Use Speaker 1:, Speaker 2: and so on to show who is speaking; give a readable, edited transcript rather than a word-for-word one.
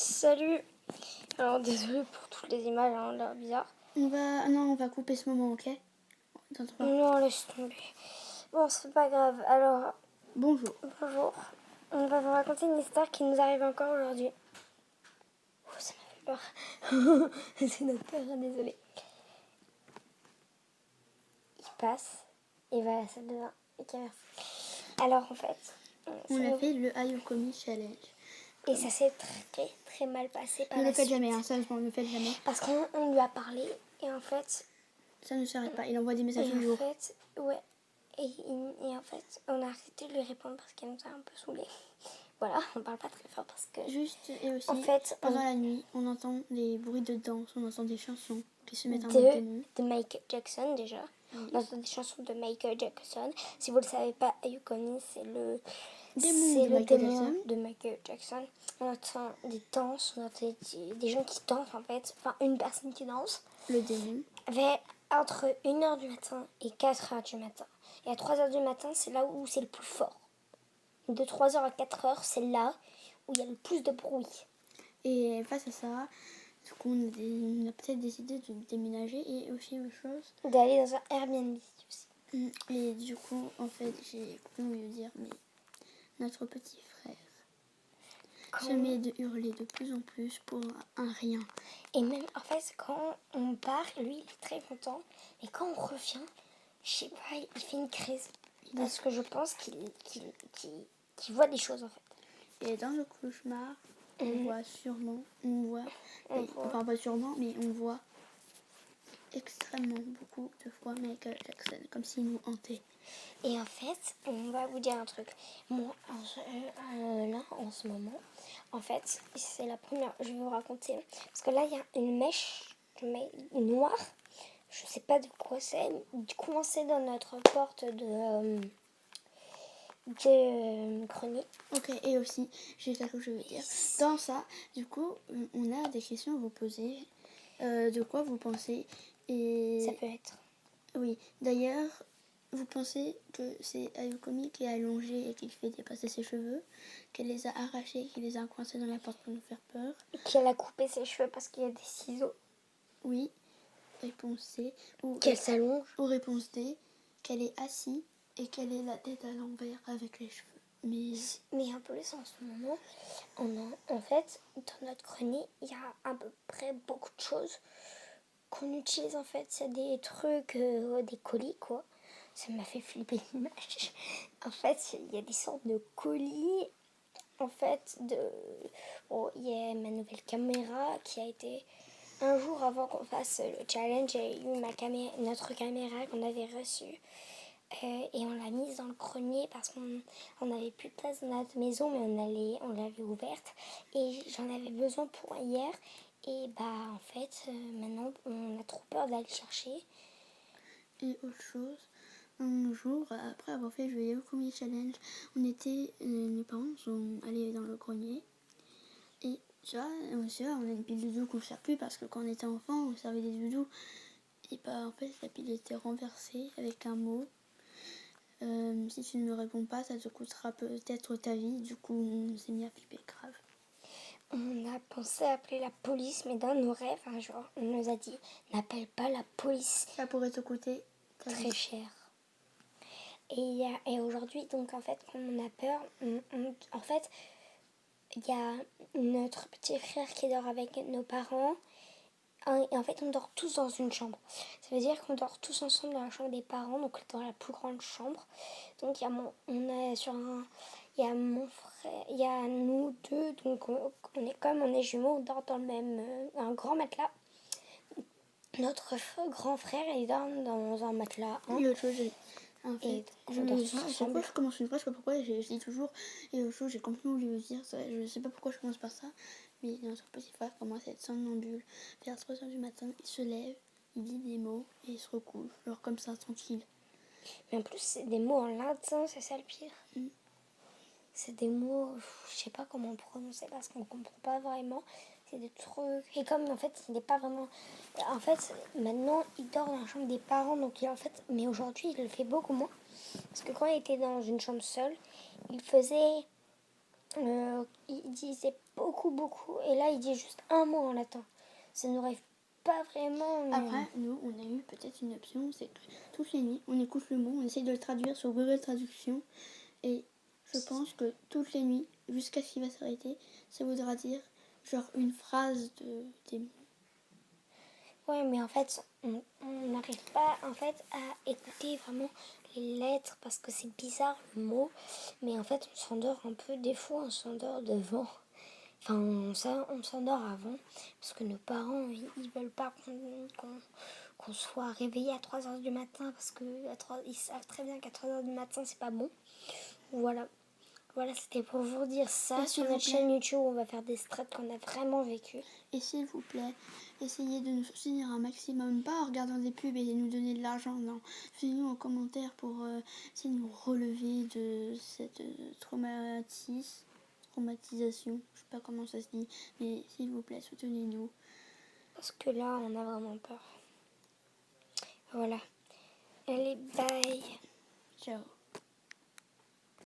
Speaker 1: Salut. Alors désolée pour toutes les images, hein, là, bizarre.
Speaker 2: Non, on va couper ce moment, ok? T'entends pas.
Speaker 1: Non, laisse tomber. Bon, c'est pas grave. Alors,
Speaker 2: Bonjour.
Speaker 1: bonjour. On va vous raconter une histoire qui nous arrive encore aujourd'hui. Oh, ça m'a fait peur. C'est notre peur, désolée. Il passe, il va à la salle de bain. Ok, merci. Alors, en fait,
Speaker 2: On a fait le Ayukomi Challenge.
Speaker 1: et ça s'est très très mal passé par
Speaker 2: Ne
Speaker 1: la
Speaker 2: le faites
Speaker 1: suite.
Speaker 2: jamais, hein, sérieusement, ne le faites jamais.
Speaker 1: Parce qu'on lui a parlé et en fait,
Speaker 2: Ça ne s'arrête pas, il envoie des messages
Speaker 1: Et
Speaker 2: tous les
Speaker 1: en
Speaker 2: jours.
Speaker 1: fait, ouais. Et en fait, on a arrêté de lui répondre parce qu'elle nous a un peu saoulés. Voilà, on parle pas très fort parce que...
Speaker 2: Juste, et aussi,
Speaker 1: En fait,
Speaker 2: pendant la nuit, on entend des bruits de danse, on entend des chansons qui se mettent en mode
Speaker 1: de
Speaker 2: démon.
Speaker 1: Michael Jackson déjà.
Speaker 2: Oui.
Speaker 1: On entend des chansons de Michael Jackson. Si vous le savez pas, Ayukoni, c'est le
Speaker 2: Démon de Michael
Speaker 1: démon
Speaker 2: Jackson.
Speaker 1: de Michael Jackson. On entend des danses, on entend des gens qui dansent en fait. Enfin, une personne qui danse.
Speaker 2: Le démon.
Speaker 1: Entre 1h du matin et 4h du matin. Et à 3h du matin, c'est là où c'est le plus fort. De 3h à 4h, c'est là où il y a le plus de bruit.
Speaker 2: Et face à ça, du coup, on a peut-être décidé de déménager et aussi autre chose.
Speaker 1: D'aller dans un Airbnb aussi.
Speaker 2: Et du coup, en fait, j'ai voulu lui dire, mais notre petit frère se met de hurler de plus en plus pour un rien.
Speaker 1: Et même, en fait, quand on part, lui, il est très content. Et quand on revient, je sais pas, il fait une crise. Parce que je pense qu'il voit des choses, en fait.
Speaker 2: Et dans le cauchemar, on voit, enfin pas sûrement, mais on voit extrêmement beaucoup de fois Michael Jackson, comme s'il nous hantait.
Speaker 1: Et en fait, on va vous dire un truc. Moi, là, en ce moment, en fait, c'est la première. Je vais vous raconter. Parce que là, il y a une mèche noire. Je sais pas de quoi c'est. Coincée dans notre porte de grenier.
Speaker 2: Ok, et aussi, j'ai quelque chose que je veux dire. Dans ça, du coup, on a des questions à vous poser. De quoi vous pensez? Et
Speaker 1: Ça peut être.
Speaker 2: oui, d'ailleurs, vous pensez que c'est Ayukomi qui a allongé et qui fait dépasser ses cheveux, qu'elle les a arrachés, qui les a coincés dans la porte pour nous faire peur?
Speaker 1: Qu'elle a coupé ses cheveux parce qu'il y a des ciseaux.
Speaker 2: Oui. Réponse C.
Speaker 1: Qu'elle s'allonge.
Speaker 2: Ou réponse D. Qu'elle est assise et qu'elle ait la tête à l'envers avec les cheveux.
Speaker 1: Mais en plus, en ce moment, en fait, dans notre grenier, il y a à peu près beaucoup de choses qu'on utilise en fait. C'est des trucs, des colis quoi. Ça m'a fait flipper l'image. En fait, il y a des sortes de colis. En fait, il y a ma nouvelle caméra qui a été un jour avant qu'on fasse le challenge. J'ai eu notre caméra qu'on avait reçue. Et on l'a mise dans le grenier parce qu'on n'avait plus de place dans notre maison, mais on l'avait ouverte. Et j'en avais besoin pour hier. Et en fait, maintenant, on a trop peur d'aller chercher.
Speaker 2: Et autre chose, un jour, après avoir fait le Ayukomi Challenge, mes parents sont allés dans le grenier. Et tu vois, on a une pile de doudous qu'on ne sert plus parce que quand on était enfant, on servait des doudous. Et en fait, la pile était renversée avec un mot. Si tu ne me réponds pas, ça te coûtera peut-être ta vie. Du coup, on s'est mis à flipper grave.
Speaker 1: On a pensé à appeler la police, mais dans nos rêves, un jour, on nous a dit n'appelle pas la police.
Speaker 2: Ça pourrait te coûter
Speaker 1: très cher. Et aujourd'hui, donc en fait, quand on a peur, en fait, il y a notre petit frère qui dort avec nos parents. Et en fait, on dort tous dans une chambre. Ça veut dire qu'on dort tous ensemble dans la chambre des parents, donc dans la plus grande chambre. Donc il y a mon frère, il y a nous deux, donc on est jumeaux, on dort dans le même un grand matelas. Notre grand frère, il dort dans un matelas.
Speaker 2: Et autre chose, en fait,
Speaker 1: pourquoi
Speaker 2: je commence une phrase, je sais pas pourquoi, je dis toujours, et autre chose, j'ai complètement oublié de dire ça, je sais pas pourquoi je commence par ça, mais notre petit frère commence à être somnambule. Vers 3h du matin, il se lève, il dit des mots, et il se recouche, genre comme ça, tranquille.
Speaker 1: Mais en plus, c'est des mots en latin, c'est ça le pire. C'est des mots, je sais pas comment prononcer parce qu'on comprend pas vraiment. C'est des trucs. Et comme en fait, il n'est pas vraiment. En fait, maintenant, il dort dans la chambre des parents. Donc, en fait, mais aujourd'hui, il le fait beaucoup moins. Parce que quand il était dans une chambre seule, il faisait il disait beaucoup. Et là, il dit juste un mot en latin. Ça nous arrive pas vraiment. Mais...
Speaker 2: Après, nous, on a eu peut-être une option, c'est que toutes les nuits, on écoute le mot, on essaye de le traduire sur Google Traduction. Et je pense que toutes les nuits, jusqu'à ce qu'il va s'arrêter, ça voudra dire genre une phrase des mots.
Speaker 1: Ouais, mais en fait, on n'arrive pas en fait à écouter vraiment les lettres parce que c'est bizarre le mot. Mais en fait, on s'endort un peu. Des fois, on s'endort devant. Enfin, on s'endort avant parce que nos parents, ils veulent pas qu'on soit réveillé à 3h du matin parce que ils savent très bien qu'à 3h du matin, c'est pas bon. Voilà. Voilà, c'était pour vous dire ça.
Speaker 2: Et
Speaker 1: Sur
Speaker 2: s'il
Speaker 1: notre
Speaker 2: vous plaît.
Speaker 1: chaîne YouTube, on va faire des strates qu'on a vraiment vécues.
Speaker 2: Et s'il vous plaît, essayez de nous soutenir un maximum, pas en regardant des pubs et nous donner de l'argent, non. Faites-nous en commentaire pour essayer de nous relever de cette traumatisation. Je sais pas comment ça se dit, mais s'il vous plaît, soutenez-nous.
Speaker 1: Parce que là, on a vraiment peur. Voilà. Allez, bye.
Speaker 2: Ciao.